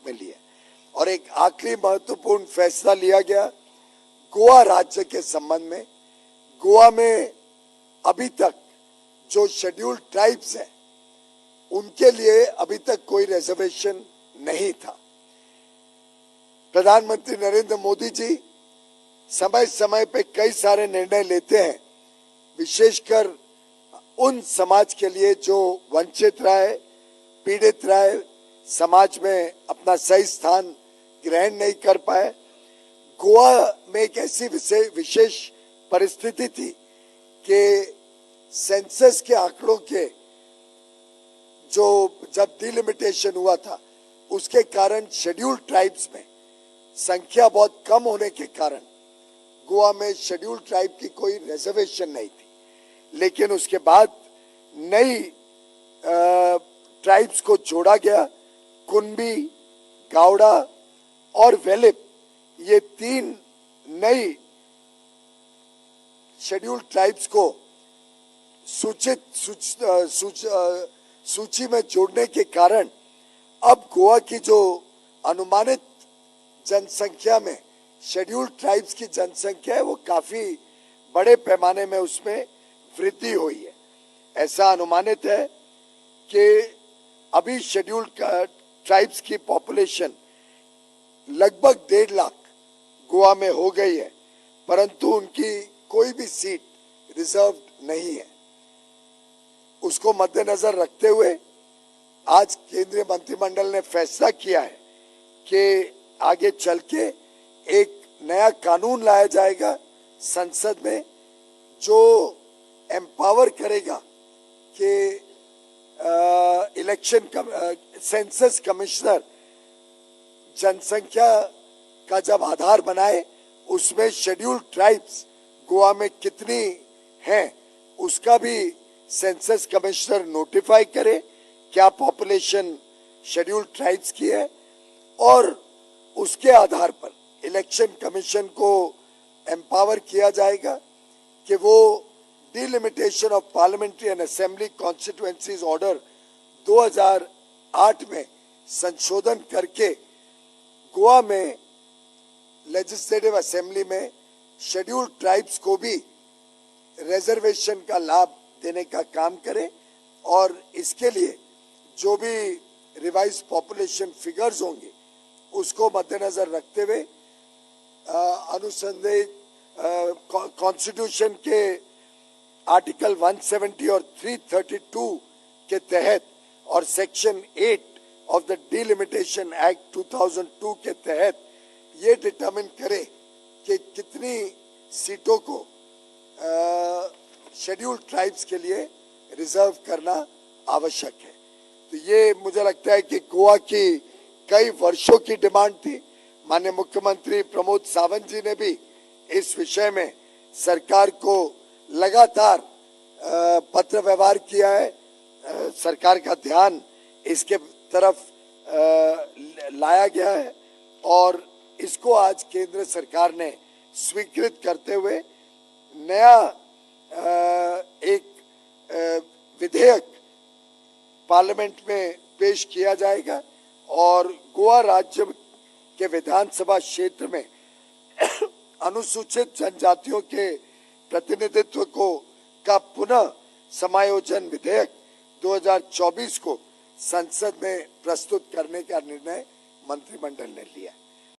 में लिए और एक आखिरी महत्वपूर्ण फैसला लिया गया गोवा राज्य के संबंध में। गोवा में अभी तक जो शेड्यूल्ड ट्राइब्स हैं उनके लिए अभी तक कोई रिजर्वेशन नहीं था। प्रधानमंत्री नरेंद्र मोदी जी समय समय पे कई सारे निर्णय लेते हैं, विशेषकर उन समाज के लिए जो वंचित रहे, पीड़ित रहे, समाज में अपना सही स्थान ग्रहण नहीं कर पाए। गोवा में एक ऐसी विशेष परिस्थिति थी कि सेंसस के आंकड़ों के जो जब डिलिमिटेशन हुआ था उसके कारण शेड्यूल्ड ट्राइब्स में संख्या बहुत कम होने के कारण गोवा में शेड्यूल्ड ट्राइब की कोई रिजर्वेशन नहीं थी। लेकिन उसके बाद नई ट्राइब्स को जोड़ा गया। कुनबी, गावड़ा और वेलिप, ये 3 नई शेड्यूल्ड ट्राइब्स को सूची में जोड़ने के कारण अब गोवा की जो अनुमानित जनसंख्या में शेड्यूल्ड ट्राइब्स की जनसंख्या है वो काफी बड़े पैमाने में उसमें वृद्धि हुई है। ऐसा अनुमानित है कि अभी शेड्यूल्ड ट्राइब्स की पॉपुलेशन लगभग 1.5 लाख गोवा में हो गई है, परंतु उनकी कोई भी सीट रिजर्व्ड नहीं है। उसको मद्देनजर रखते हुए आज केंद्रीय मंत्रिमंडल ने फैसला किया है कि आगे चल के एक नया कानून लाया जाएगा संसद में जो एम्पावर करेगा कि सेंसस कमिश्नर जनसंख्या का जब आधार बनाए उसमें शेड्यूल्ड ट्राइब्स गोवा में कितनी हैं उसका भी सेंसस कमिश्नर नोटिफाई करे, क्या पॉपुलेशन शेड्यूल्ड ट्राइब्स की है, और उसके आधार पर इलेक्शन कमीशन को एम्पावर किया जाएगा कि वो delimitation of parliamentary and assembly constituencies order 2008 में संशोधन करके गोवा में लेजिस्लेटिव असेंबली में शेड्यूल्ड ट्राइब्स को भी रिजर्वेशन का लाभ देने का काम करे। और इसके लिए जो भी रिवाइज पॉपुलेशन फिगर्स होंगे उसको मद्देनजर रखते हुए अनुसंधान कॉन्स्टिट्यूशन के आर्टिकल 170 और 332 के तहत और section 8 of the delimitation act 2002 के तहत ये डिटरमिन करे कि कितनी सीटों को शेड्यूल्ड ट्राइब्स के लिए रिजर्व करना आवश्यक है। तो ये मुझे लगता है कि गोवा की कई वर्षों की डिमांड थी। माननीय मुख्यमंत्री प्रमोद सावंत जी ने भी इस विषय में सरकार को लगातार पत्र व्यवहार किया है। सरकार का ध्यान इसके तरफ लाया गया है और इसको आज केंद्र सरकार ने स्वीकृत करते हुए नया एक विधेयक पार्लियामेंट में पेश किया जाएगा और गोवा राज्य के विधानसभा क्षेत्र में अनुसूचित जनजातियों के प्रतिनिधित्व का पुनः समायोजन विधेयक 2024 को संसद में प्रस्तुत करने का निर्णय मंत्रिमंडल ने लिया।